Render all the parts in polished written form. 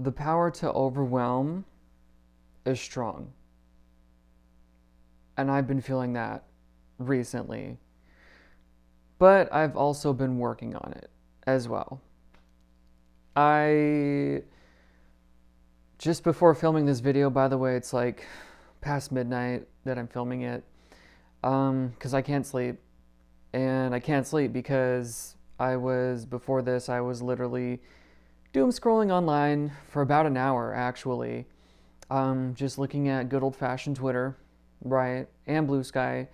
the power to overwhelm is strong. And I've been feeling that recently. But I've also been working on it as well. I just before filming this video, by the way, it's like past midnight that I'm filming it, because I can't sleep. And I can't sleep because before this, I was literally doom scrolling online for about an hour, actually. Just looking at good old-fashioned Twitter, right, and Blue Sky,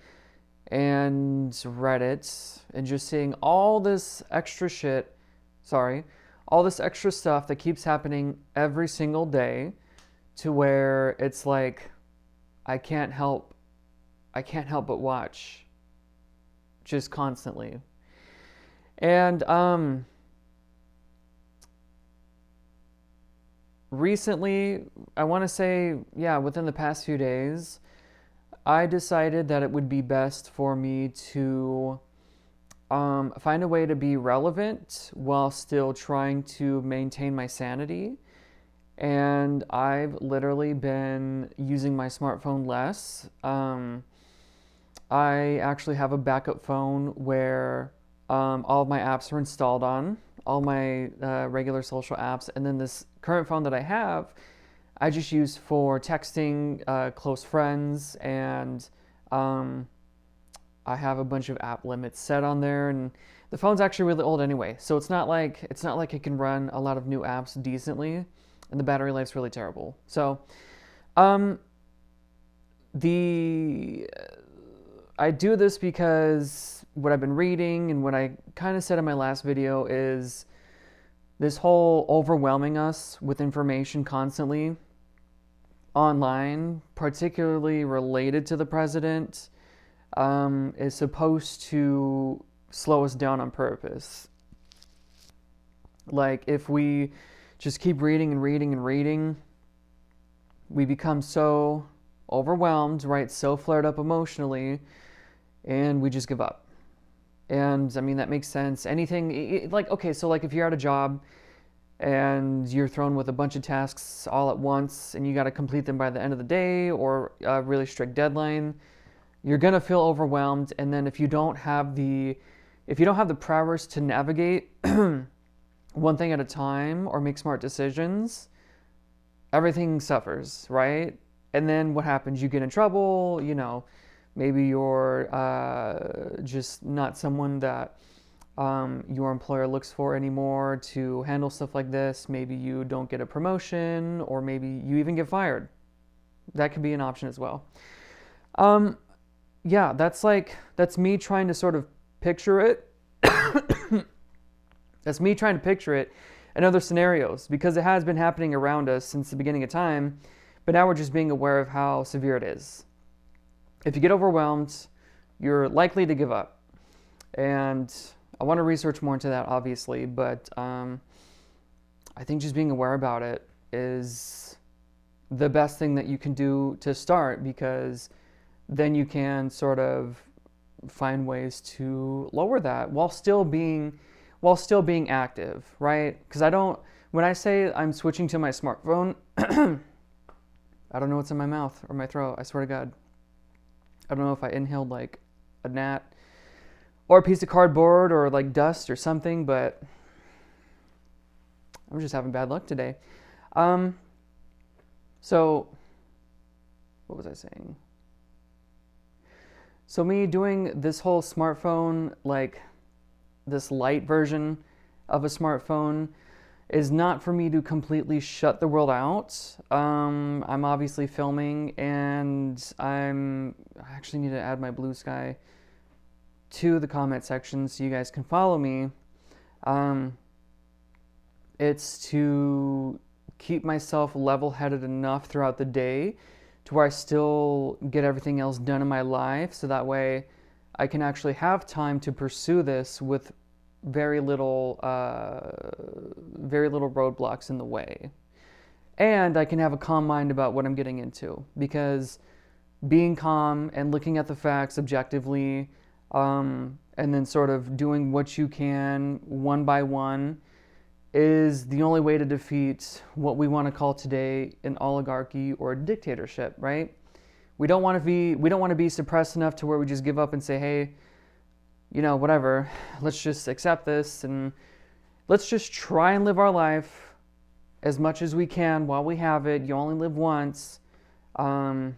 and Reddit, and just seeing all this extra shit, all this extra stuff that keeps happening every single day, to where it's like, I can't help but watch, just constantly. And, recently, I want to say, yeah, within the past few days, I decided that it would be best for me to find a way to be relevant while still trying to maintain my sanity. And I've literally been using my smartphone less. I actually have a backup phone where all of my apps are installed on, all my regular social apps, and then this current phone that I have, I just use for texting close friends, and I have a bunch of app limits set on there, and the phone's actually really old anyway, so it's not like it can run a lot of new apps decently, and the battery life's really terrible. So, I do this because what I've been reading and what I kind of said in my last video is this whole overwhelming us with information constantly online, particularly related to the president, is supposed to slow us down on purpose. Like, if we just keep reading and reading and reading, we become so overwhelmed, right? So flared up emotionally, and we just give up. And I mean, that makes sense. Anything, like, okay, so like if you're at a job and you're thrown with a bunch of tasks all at once and you got to complete them by the end of the day or a really strict deadline, you're going to feel overwhelmed. And then if you don't have the prowess to navigate one thing at a time or make smart decisions, everything suffers, right? And then what happens? You get in trouble, maybe you're just not someone that your employer looks for anymore to handle stuff like this. Maybe you don't get a promotion, or maybe you even get fired. That could be an option as well. Yeah, that's me trying to sort of picture it. That's me trying to picture it in other scenarios, because it has been happening around us since the beginning of time, but now we're just being aware of how severe it is. If you get overwhelmed, you're likely to give up. And I want to research more into that, obviously, but I think just being aware about it is the best thing that you can do to start, because then you can sort of find ways to lower that while still being active, right? Because when I say I'm switching to my smartphone, I don't know what's in my mouth or my throat, I swear to God. I don't know if I inhaled like a gnat or a piece of cardboard or like dust or something, but I'm just having bad luck today. So what was I saying? So me doing this whole smartphone, like this light version of a smartphone, is not for me to completely shut the world out. I'm obviously filming, and I actually need to add my Blue Sky to the comment section so you guys can follow me. It's to keep myself level-headed enough throughout the day to where I still get everything else done in my life, so that way I can actually have time to pursue this with very little roadblocks in the way. And I can have a calm mind about what I'm getting into, because being calm and looking at the facts objectively, and then sort of doing what you can one by one, is the only way to defeat what we want to call today an oligarchy or a dictatorship, right? We don't want to be suppressed enough to where we just give up and say, hey, whatever, let's just accept this and let's just try and live our life as much as we can while we have it. You only live once. And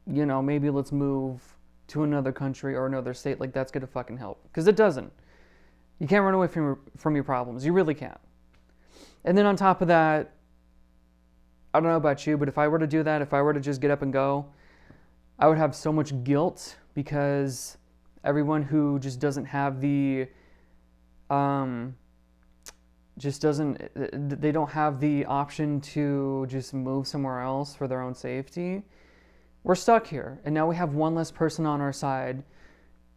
maybe let's move to another country or another state. Like, that's gonna fucking help, because it doesn't. You can't run away from your problems. You really can't. And then on top of that, I don't know about you, but if I were to do that, if I were to just get up and go, I would have so much guilt, because everyone who just doesn't have the they don't have the option to just move somewhere else for their own safety. We're stuck here, and now we have one less person on our side.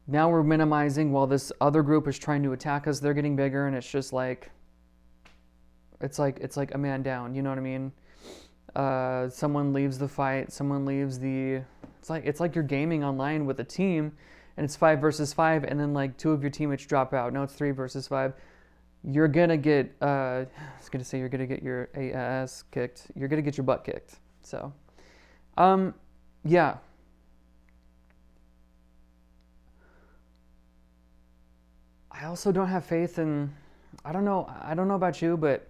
Now we're minimizing while this other group is trying to attack us. They're getting bigger, and it's just like, it's like a man down. You know what I mean? Someone leaves the fight. Someone leaves the. It's like you're gaming online with a team, and it's 5 versus 5, and then like 2 of your teammates drop out. Now it's 3 versus 5. You're gonna get. I was gonna say you're gonna get your ass kicked. You're gonna get your butt kicked. So, yeah. I also don't have faith in. I don't know about you, but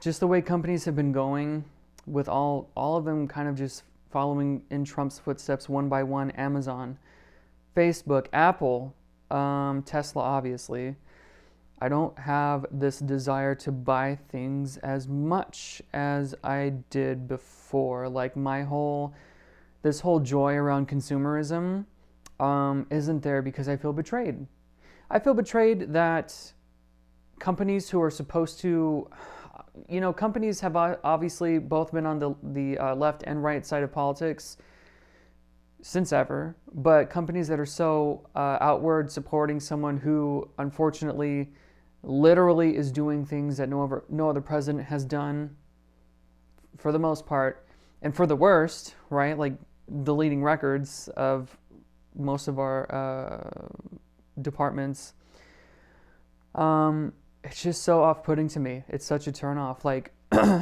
just the way companies have been going, with all of them kind of just following in Trump's footsteps one by one. Amazon, Facebook, Apple, Tesla, obviously. I don't have this desire to buy things as much as I did before. Like, this whole joy around consumerism isn't there, because I feel betrayed. I feel betrayed that companies who are supposed to, companies have obviously both been on the left and right side of politics since ever, but companies that are so outward supporting someone who unfortunately literally is doing things that no other president has done, for the most part, and for the worst, right? Like, deleting records of most of our departments. It's just so off-putting to me. It's such a turn-off. Like,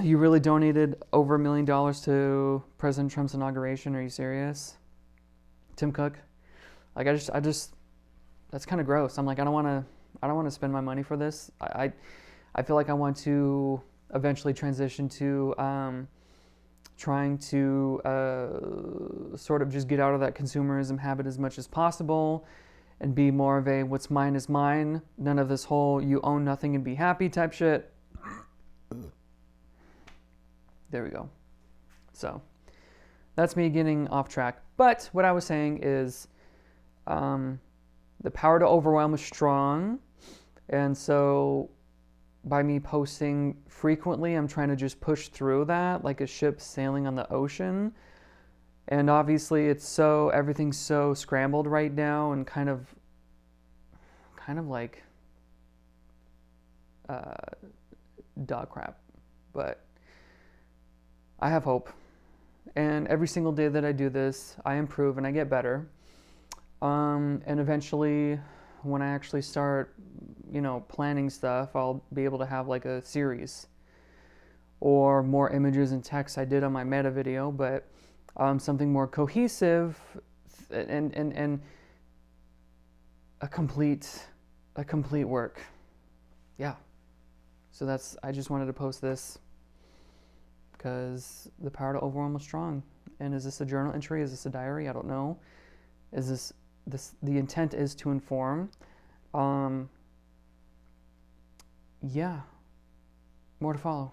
you really donated over $1 million to President Trump's inauguration? Are you serious? Tim Cook? Like, I just that's kind of gross. I'm like, I don't want to spend my money for this. I feel like I want to eventually transition to trying to sort of just get out of that consumerism habit as much as possible, and be more of a what's mine is mine, none of this whole you own nothing and be happy type shit. There we go. So that's me getting off track. But what I was saying is the power to overwhelm is strong. And so by me posting frequently, I'm trying to just push through that like a ship sailing on the ocean. And obviously everything's so scrambled right now, and kind of like dog crap. But I have hope. And every single day that I do this, I improve and I get better. And eventually, when I actually start, planning stuff, I'll be able to have like a series or more images and text I did on my meta video, but something more cohesive and a complete work. Yeah. So I just wanted to post this because the power to overwhelm is strong. And is this a journal entry? Is this a diary? I don't know. Is this the intent is to inform. Yeah. More to follow.